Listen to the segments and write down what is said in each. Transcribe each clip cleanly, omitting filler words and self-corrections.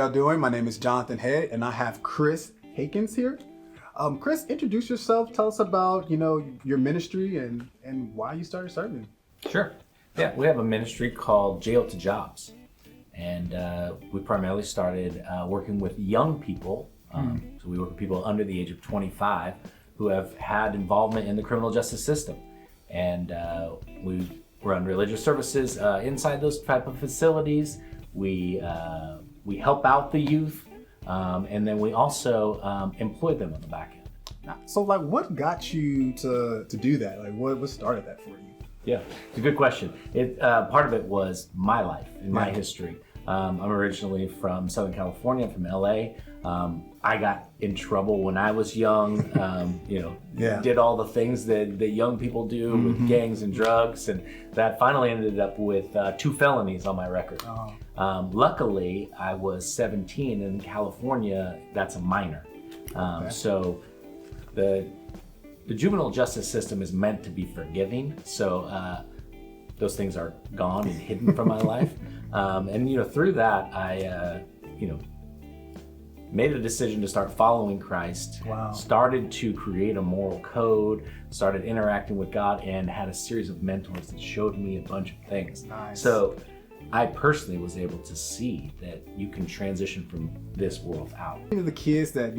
y'all doing? My name is Jonathan Head, and I have Chris Hakens here. Chris, introduce yourself. Tell us about, your ministry and why you started serving. Sure. Yeah, we have a ministry called Jail to Jobs, and we primarily started working with young people. So we work with people under the age of 25 who have had involvement in the criminal justice system, and we run religious services inside those type of facilities. We help out the youth, and then we also employ them on the back end. So, what got you to do that? What started that for you? Yeah, it's a good question. Part of it was my life and my history. I'm originally from Southern California, from LA. I got in trouble when I was young, did all the things that young people do with gangs and drugs, and that finally ended up with 2 felonies on my record. Luckily, I was 17, and in California, that's a minor. So the juvenile justice system is meant to be forgiving, so those things are gone and hidden from my life. And through that, I made a decision to start following Christ. Wow. Started to create a moral code, started interacting with God, and had a series of mentors that showed me a bunch of things. Nice. So I personally was able to see that you can transition from this world out. The kids that,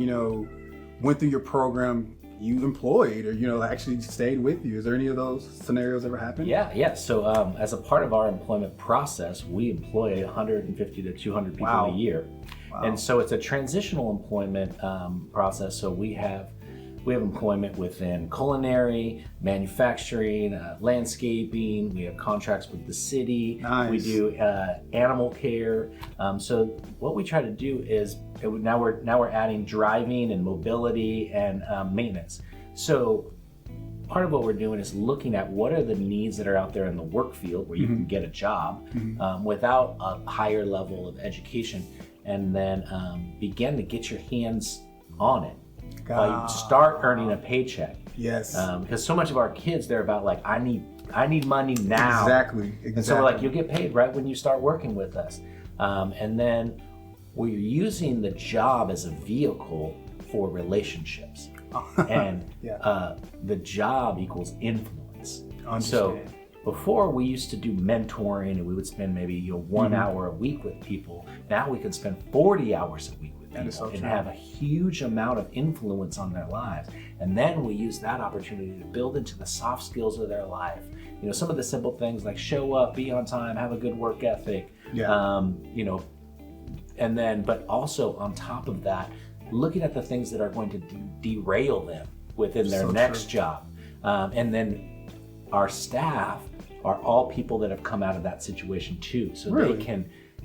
went through your program, you employed or, actually stayed with you. Is there any of those scenarios ever happened? Yeah. So as a part of our employment process, we employ 150 to 200 people a year. Wow. And so it's a transitional employment process. So we have employment within culinary, manufacturing, landscaping. We have contracts with the city. Nice. We do animal care. So what we try to do is now we're adding driving and mobility and maintenance. So part of what we're doing is looking at what are the needs that are out there in the work field where you can get a job without a higher level of education, and then begin to get your hands on it. You start earning a paycheck. Yes. Because so much of our kids, they're about I need money now. Exactly. And so we're you'll get paid right when you start working with us. And then we're using the job as a vehicle for relationships. And the job equals influence. So before we used to do mentoring, and we would spend maybe 1 hour a week with people. Now we can spend 40 hours a week with people and have a huge amount of influence on their lives. And then we use that opportunity to build into the soft skills of their life. Some of the simple things like show up, be on time, have a good work ethic. And then, but also on top of that, looking at the things that are going to derail them within their next job. And then our staff are all people that have come out of that situation too. So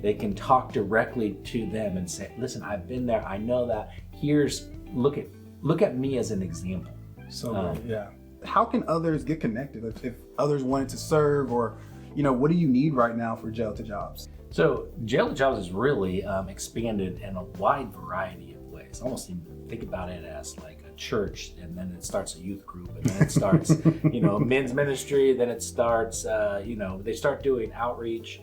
they can talk directly to them and say, listen, I've been there, I know that. Look at me as an example. So how can others get connected if others wanted to serve, or what do you need right now for Jail to Jobs? So Jail to Jobs is really expanded in a wide variety of ways. Almost think about it as like a church, and then it starts a youth group, and then it starts men's ministry, then it starts they start doing outreach.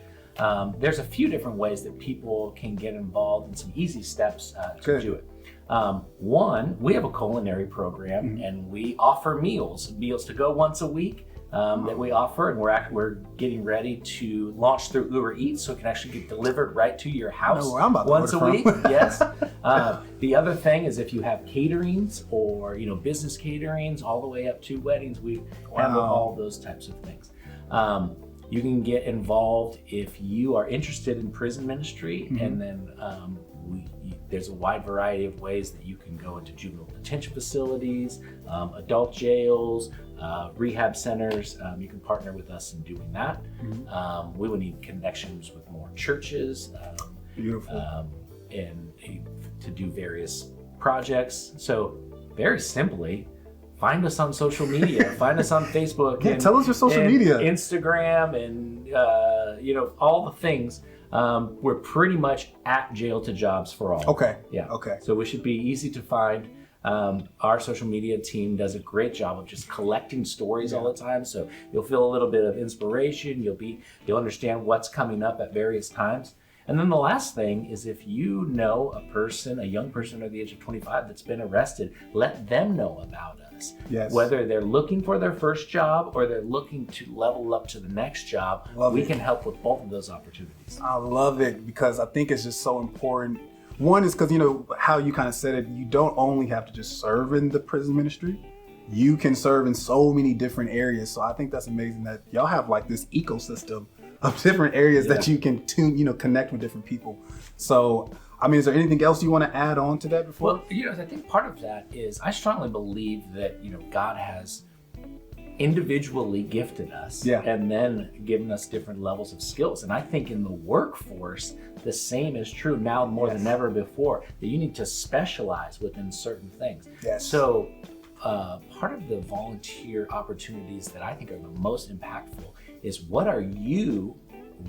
There's a few different ways that people can get involved, and some easy steps to do it. One, we have a culinary program, and we offer meals to go once a week that we offer, and we're getting ready to launch through Uber Eats, so it can actually get delivered right to your house once a week. Yes. The other thing is if you have caterings or business caterings all the way up to weddings, we handle all those types of things. You can get involved if you are interested in prison ministry, and then there's a wide variety of ways that you can go into juvenile detention facilities, adult jails, rehab centers. You can partner with us in doing that. We would need connections with more churches. Beautiful. And to do various projects. So very simply, find us on social media. Find us on Facebook. Yeah, tell us your social media. Instagram and all the things. We're pretty much at Jail to Jobs for all. Okay. Yeah. Okay. So we should be easy to find. Our social media team does a great job of just collecting stories all the time. So you'll feel a little bit of inspiration. You'll understand what's coming up at various times. And then the last thing is, if you know a person, a young person under the age of 25 that's been arrested, let them know about us. Yes. Whether they're looking for their first job or they're looking to level up to the next job, we can help with both of those opportunities. I love it, because I think it's just so important. One is because, you know, how you kind of said it, you don't only have to just serve in the prison ministry. You can serve in so many different areas. So I think that's amazing that y'all have like this ecosystem of different areas that you can connect with different people. So, I mean, is there anything else you want to add on to that before? Well, you know, I think part of that is I strongly believe that, you know, God has individually gifted us and then given us different levels of skills. And I think in the workforce, the same is true now more than ever before, that you need to specialize within certain things. Yes. So part of the volunteer opportunities that I think are the most impactful is, what are you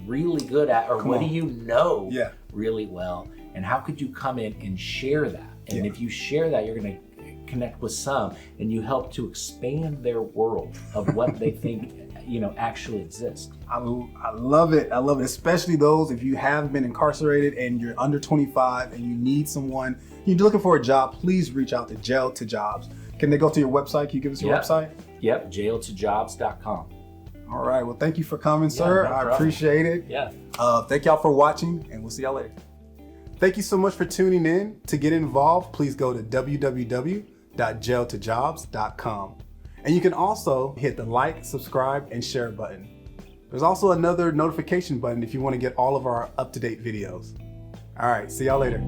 really good at, or what do you know really well, and how could you come in and share that? And if you share that, you're going to connect with some, and you help to expand their world of what they think actually exists. I love it. I love it, especially those, if you have been incarcerated and you're under 25 and you need someone, you're looking for a job, please reach out to Jail to Jobs. Can they go to your website? Can you give us your website? Yep, jailtojobs.com. All right. Well, thank you for coming, sir. I appreciate it. Yeah. Thank y'all for watching, and we'll see y'all later. Thank you so much for tuning in. To get involved, please go to www.jailtojobs.com. And you can also hit the like, subscribe, and share button. There's also another notification button if you want to get all of our up-to-date videos. All right. See y'all later.